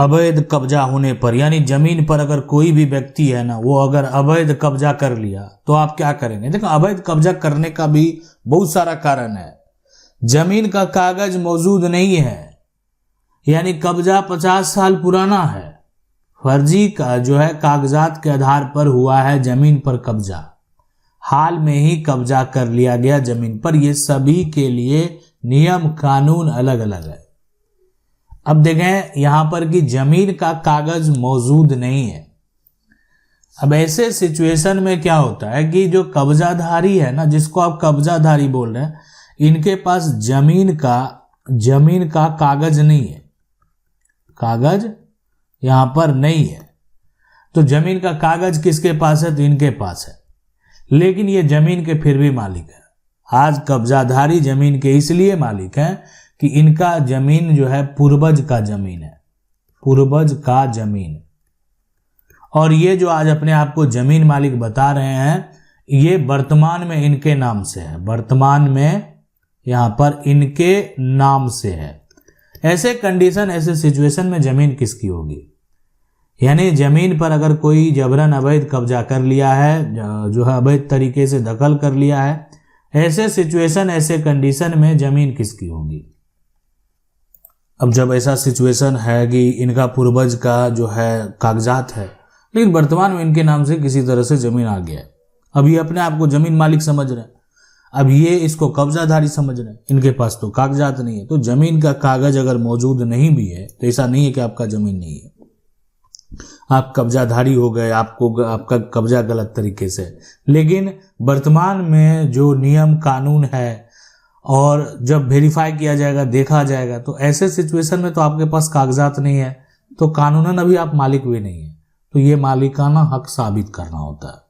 अवैध कब्जा होने पर, यानी जमीन पर अगर कोई भी व्यक्ति है ना, वो अगर अवैध कब्जा कर लिया तो आप क्या करेंगे। देखो, अवैध कब्जा करने का भी बहुत सारा कारण है। जमीन का कागज मौजूद नहीं है, यानी कब्जा 50 साल पुराना है, फर्जी का जो है कागजात के आधार पर हुआ है जमीन पर कब्जा, हाल में ही कब्जा कर लिया गया जमीन पर, ये सभी के लिए नियम कानून अलग अलग है। अब देखें यहां पर कि जमीन का कागज मौजूद नहीं है। अब ऐसे सिचुएशन में क्या होता है कि जो कब्जाधारी है ना, जिसको आप कब्जाधारी बोल रहे हैं, इनके पास जमीन का कागज नहीं है, कागज यहां पर नहीं है। तो जमीन का कागज किसके पास है, तो इनके पास है, लेकिन ये जमीन के फिर भी मालिक है। आज कब्जाधारी जमीन के इसलिए मालिक हैं कि इनका जमीन जो है पूर्वज का जमीन है, पूर्वज का जमीन। और ये जो आज अपने आप को जमीन मालिक बता रहे हैं, ये वर्तमान में इनके नाम से है, वर्तमान में यहां पर इनके नाम से है। ऐसे कंडीशन, ऐसे सिचुएशन में जमीन किसकी होगी, यानी जमीन पर अगर कोई जबरन अवैध कब्जा कर लिया है, जो है अवैध तरीके से दखल कर लिया है, ऐसे सिचुएशन, ऐसे कंडीशन में जमीन किसकी होगी। अब जब ऐसा सिचुएशन है कि इनका पूर्वज का जो है कागजात है, लेकिन वर्तमान में इनके नाम से किसी तरह से जमीन आ गया है, अब ये अपने आप को जमीन मालिक समझ रहे हैं, अब ये इसको कब्जाधारी समझ रहे हैं, इनके पास तो कागजात नहीं है। तो जमीन का कागज अगर मौजूद नहीं भी है तो ऐसा नहीं है कि आपका जमीन नहीं है, आप कब्जाधारी हो गए, आपका कब्जा गलत तरीके से। लेकिन वर्तमान में जो नियम कानून है, और जब वेरीफाई किया जाएगा, देखा जाएगा, तो ऐसे सिचुएशन में तो आपके पास कागजात नहीं है, तो कानूनन अभी आप मालिक भी नहीं है, तो ये मालिकाना हक साबित करना होता है।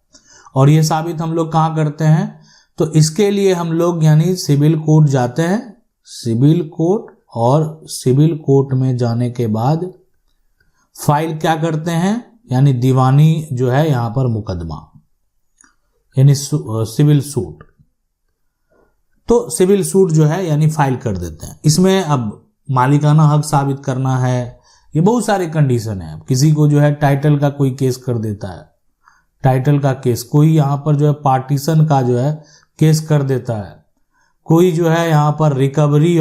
और ये साबित हम लोग कहाँ करते हैं, तो इसके लिए हम लोग यानी सिविल कोर्ट जाते हैं, सिविल कोर्ट, और सिविल कोर्ट में जाने के बाद फाइल क्या करते हैं, यानी दीवानी जो है यहां पर मुकदमा, यानी सिविल सूट। तो सिविल सूट जो है यानी फाइल कर देते हैं। इसमें अब मालिकाना हक साबित करना है, ये बहुत सारे कंडीशन है। किसी को जो है टाइटल का कोई केस कर देता है, टाइटल का केस, कोई यहाँ पर जो है पार्टीशन का जो है केस कर देता है, कोई जो है यहाँ पर रिकवरी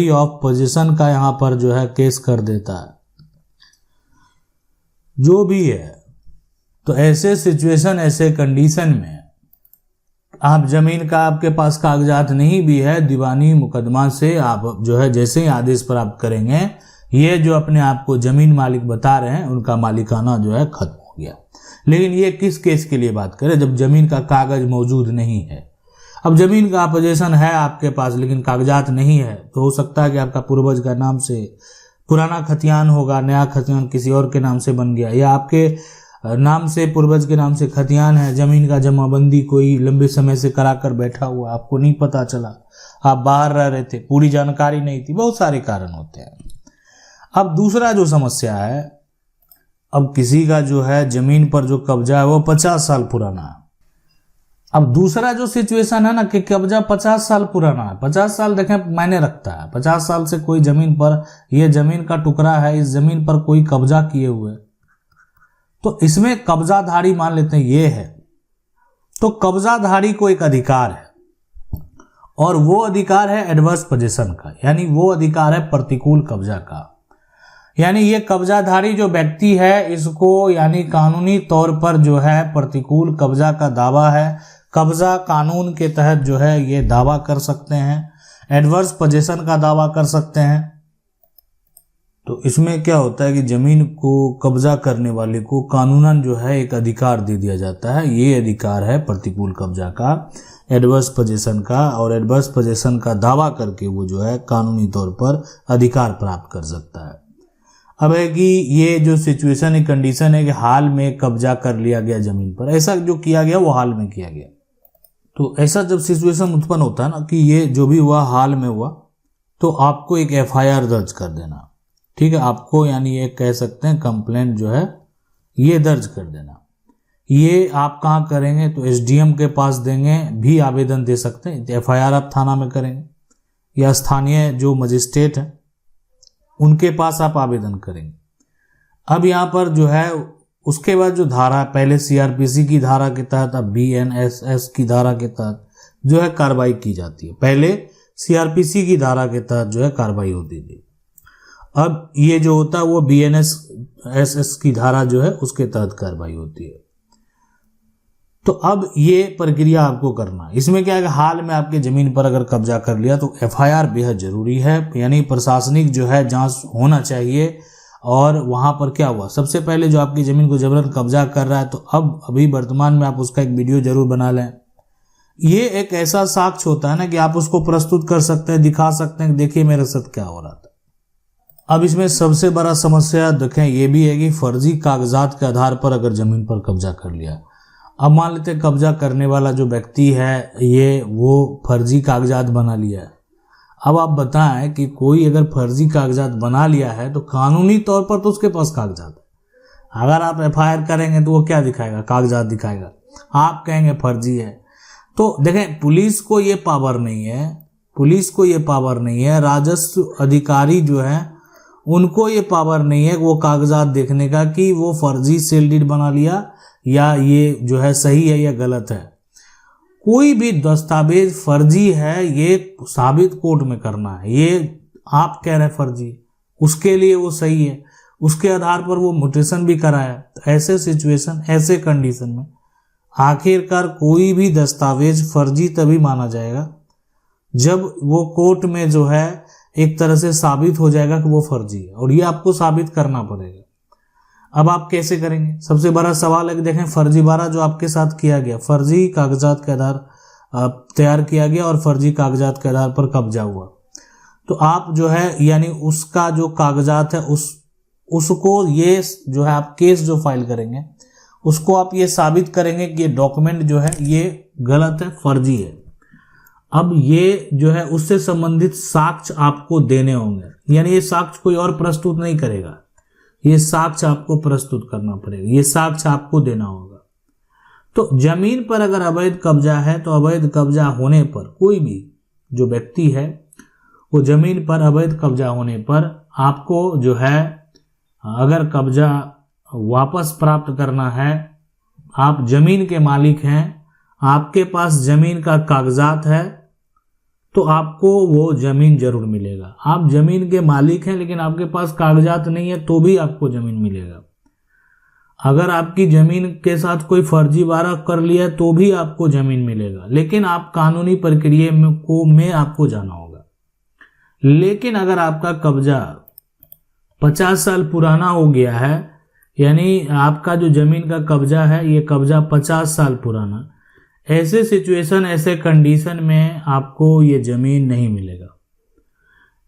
ऑफ पोजीशन का यहाँ पर जो है केस कर देता है, जो भी है। तो ऐसे सिचुएशन, ऐसे कंडीशन में आप जमीन का आपके पास कागजात नहीं भी है, दीवानी मुकदमा से आप जो है जैसे ही आदेश पर आप करेंगे, ये जो अपने आप को जमीन मालिक बता रहे हैं, उनका मालिकाना जो है खत्म हो गया। लेकिन ये किस केस के लिए बात करें, जब जमीन का कागज मौजूद नहीं है। अब जमीन का पोजीशन है आपके पास लेकिन कागजात नहीं है, तो हो सकता है कि आपका पूर्वज का नाम से पुराना खतियान होगा, नया खतियान किसी और के नाम से बन गया, या आपके नाम से, पूर्वज के नाम से खतियान है, जमीन का जमाबंदी कोई लंबे समय से कराकर बैठा हुआ, आपको नहीं पता चला, आप बाहर रह रहे थे, पूरी जानकारी नहीं थी, बहुत सारे कारण होते हैं। अब दूसरा जो समस्या है, अब किसी का जो है जमीन पर जो कब्जा है वो 50 साल पुराना है। अब दूसरा जो सिचुएशन है ना कि कब्जा 50 साल पुराना है, 50 साल देखें मायने रखता है, 50 साल से कोई जमीन पर, यह जमीन का टुकड़ा है, इस जमीन पर कोई कब्जा किए हुए, तो इसमें कब्जाधारी मान लेते हैं ये है, तो कब्जाधारी को एक अधिकार है, और वो अधिकार है एडवर्स पोजीशन का, यानी वो अधिकार है प्रतिकूल कब्जा का। यानी ये कब्जाधारी जो व्यक्ति है, इसको यानी कानूनी तौर पर जो है प्रतिकूल कब्जा का दावा है, कब्जा कानून के तहत जो है ये दावा कर सकते हैं, एडवर्स पोजीशन का दावा कर सकते हैं। तो इसमें क्या होता है कि जमीन को कब्जा करने वाले को कानूनन जो है एक अधिकार दे दिया जाता है, ये अधिकार है प्रतिकूल कब्जा का, एडवर्स पोजीशन का, और एडवर्स पोजीशन का दावा करके वो जो है कानूनी तौर पर अधिकार प्राप्त कर सकता है। अब है कि ये जो सिचुएशन है, कंडीशन है कि हाल में कब्जा कर लिया गया जमीन पर, ऐसा जो किया गया वो हाल में किया गया। तो ऐसा जब सिचुएशन उत्पन्न होता है ना कि ये जो भी हुआ हाल में हुआ, तो आपको एक एफआईआर दर्ज कर देना, ठीक है, आपको यानी ये कह सकते हैं कंप्लेंट जो है ये दर्ज कर देना। ये आप कहाँ करेंगे, तो एसडीएम के पास देंगे, भी आवेदन दे सकते हैं, एफआईआर आप थाना में करेंगे, या स्थानीय जो मजिस्ट्रेट है उनके पास आप आवेदन करेंगे। अब यहाँ पर जो है उसके बाद जो धारा, पहले सीआरपीसी की धारा के तहत, अब बीएनएसएस की धारा के तहत जो है कार्रवाई की जाती है। पहले सीआरपीसी की धारा के तहत जो है कार्रवाई होती थी, अब ये जो होता है वो बीएनएसएस की धारा जो है उसके तहत कार्रवाई होती है। तो अब ये प्रक्रिया आपको करना, इसमें क्या है कि हाल में आपके जमीन पर अगर कब्जा कर लिया तो एफआईआर बेहद जरूरी है, यानी प्रशासनिक जो है जांच होना चाहिए। और वहां पर क्या हुआ, सबसे पहले जो आपकी जमीन को जबरन कब्जा कर रहा है तो अब अभी वर्तमान में आप उसका एक वीडियो जरूर बना लें। ये एक ऐसा साक्ष्य होता है ना कि आप उसको प्रस्तुत कर सकते हैं, दिखा सकते हैं, देखिए मेरे साथ क्या हो रहा था। अब इसमें सबसे बड़ा समस्या देखें ये भी है कि फर्जी कागजात के आधार पर अगर जमीन पर कब्जा कर लिया, अब मान लेते हैं कब्जा करने वाला जो व्यक्ति है ये वो फर्जी कागजात बना लिया है। अब आप बताएं कि कोई अगर फर्जी कागजात बना लिया है तो कानूनी तौर पर तो उसके पास कागजात है, अगर आप एफआईआर करेंगे तो वो क्या दिखाएगा, कागजात दिखाएगा, आप कहेंगे फर्जी है। तो देखें पुलिस को ये पावर नहीं है, पुलिस को ये पावर नहीं है, राजस्व अधिकारी जो है उनको ये पावर नहीं है वो कागजात देखने का कि वो फर्जी सेल डीड बना लिया या ये जो है सही है या गलत है। कोई भी दस्तावेज फर्जी है ये साबित कोर्ट में करना है, ये आप कह रहे हैं फर्जी, उसके लिए वो सही है, उसके आधार पर वो म्यूटेशन भी कराया। तो ऐसे सिचुएशन, ऐसे कंडीशन में आखिरकार कोई भी दस्तावेज फर्जी तभी माना जाएगा जब वो कोर्ट में जो है एक तरह से साबित हो जाएगा कि वो फर्जी है, और ये आपको साबित करना पड़ेगा। अब आप कैसे करेंगे, सबसे बड़ा सवाल है कि देखें फर्जीवाड़ा जो आपके साथ किया गया, फर्जी कागजात के आधार तैयार किया गया और फर्जी कागजात के आधार पर कब्जा हुआ, तो आप जो है यानी उसका जो कागजात है उसको ये जो है आप केस जो फाइल करेंगे उसको आप ये साबित करेंगे कि ये डॉक्यूमेंट जो है ये गलत है, फर्जी है। अब ये जो है उससे संबंधित साक्ष्य आपको देने होंगे, यानी ये साक्ष्य कोई और प्रस्तुत नहीं करेगा, ये साक्ष्य आपको प्रस्तुत करना पड़ेगा, ये साक्ष्य आपको देना होगा। तो जमीन पर अगर अवैध कब्जा है तो अवैध कब्जा होने पर कोई भी जो व्यक्ति है वो जमीन पर अवैध कब्जा होने पर आपको जो है अगर कब्जा वापस प्राप्त करना है, आप जमीन के मालिक हैं, आपके पास जमीन का कागजात है तो आपको वो जमीन जरूर मिलेगा। आप जमीन के मालिक हैं लेकिन आपके पास कागजात नहीं है तो भी आपको जमीन मिलेगा। अगर आपकी जमीन के साथ कोई फर्जीवाड़ा कर लिया तो भी आपको जमीन मिलेगा, लेकिन आप कानूनी प्रक्रिया में आपको जाना होगा। लेकिन अगर आपका कब्जा 50 साल पुराना हो गया है, यानी आपका जो जमीन का कब्जा है ये कब्जा 50 साल पुराना, ऐसे सिचुएशन, ऐसे कंडीशन में आपको ये जमीन नहीं मिलेगा।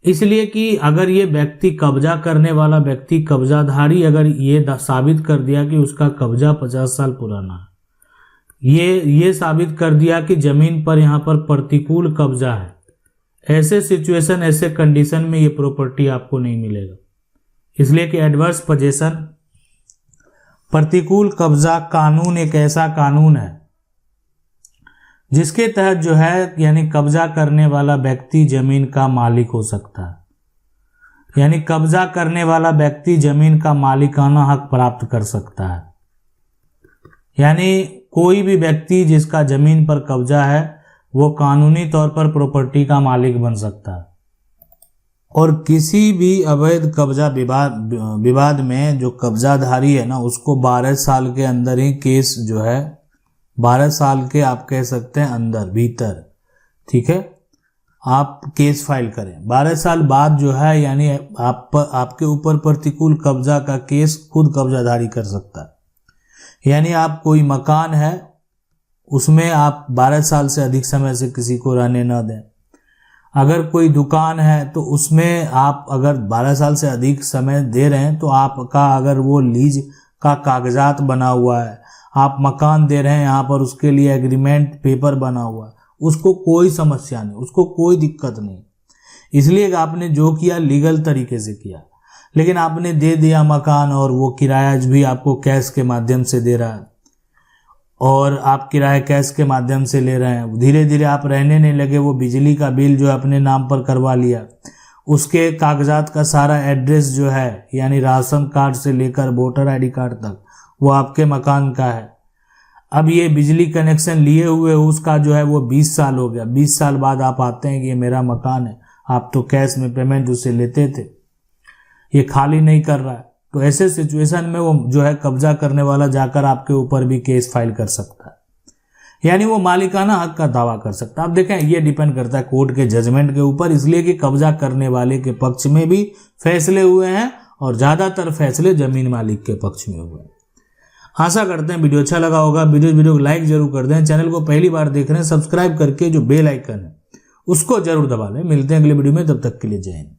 इसलिए कि अगर ये व्यक्ति कब्जा करने वाला व्यक्ति, कब्जाधारी अगर ये साबित कर दिया कि उसका कब्जा 50 साल पुराना है, ये साबित कर दिया कि जमीन पर यहाँ पर प्रतिकूल कब्जा है, ऐसे सिचुएशन, ऐसे कंडीशन में ये प्रॉपर्टी आपको नहीं मिलेगा। इसलिए कि एडवर्स पोजेशन, प्रतिकूल कब्जा कानून एक ऐसा कानून है जिसके तहत जो है यानी कब्जा करने वाला व्यक्ति जमीन का मालिक हो सकता है, यानी कब्जा करने वाला व्यक्ति जमीन का मालिकाना हक प्राप्त कर सकता है। यानी कोई भी व्यक्ति जिसका जमीन पर कब्जा है वो कानूनी तौर पर प्रॉपर्टी का मालिक बन सकता है। और किसी भी अवैध कब्जा विवाद में जो कब्जाधारी है ना उसको 12 साल के अंदर ही केस जो है, 12 साल के आप कह सकते हैं अंदर भीतर, ठीक है, आप केस फाइल करें। 12 साल बाद जो है यानी आपके ऊपर प्रतिकूल कब्जा का केस खुद कब्जाधारी कर सकता है। यानी आप कोई मकान है उसमें आप 12 साल से अधिक समय से किसी को रहने न दें। अगर कोई दुकान है तो उसमें आप अगर 12 साल से अधिक समय दे रहे हैं तो आपका अगर वो लीज का कागजात बना हुआ है, आप मकान दे रहे हैं यहाँ पर उसके लिए एग्रीमेंट पेपर बना हुआ है, उसको कोई समस्या नहीं, उसको कोई दिक्कत नहीं। इसलिए आपने जो किया लीगल तरीके से किया, लेकिन आपने दे दिया मकान और वो किराया भी आपको कैश के माध्यम से दे रहा है और आप किराया कैश के माध्यम से ले रहे हैं। धीरे धीरे आप रहने नहीं लगे, वो बिजली का बिल जो अपने नाम पर करवा लिया, उसके कागजात का सारा एड्रेस जो है यानी राशन कार्ड से लेकर वोटर आईडी कार्ड तक वो आपके मकान का है। अब ये बिजली कनेक्शन लिए हुए उसका जो है वो 20 साल हो गया। 20 साल बाद आप आते हैं कि ये मेरा मकान है, आप तो कैश में पेमेंट उससे लेते थे, ये खाली नहीं कर रहा है। तो ऐसे सिचुएशन में वो जो है कब्जा करने वाला जाकर आपके ऊपर भी केस फाइल कर सकता है, यानी वो मालिकाना हक का दावा कर सकता है। अब देखें ये डिपेंड करता है कोर्ट के जजमेंट के ऊपर, इसलिए कि कब्जा करने वाले के पक्ष में भी फैसले हुए हैं और ज्यादातर फैसले जमीन मालिक के पक्ष में हुए हैं। आशा करते हैं वीडियो अच्छा लगा होगा। वीडियो को लाइक जरूर कर दें। चैनल को पहली बार देख रहे हैं सब्सक्राइब करके जो बेल आइकन है उसको जरूर दबा लें। मिलते हैं अगले वीडियो में, तब तक के लिए जय हिंद।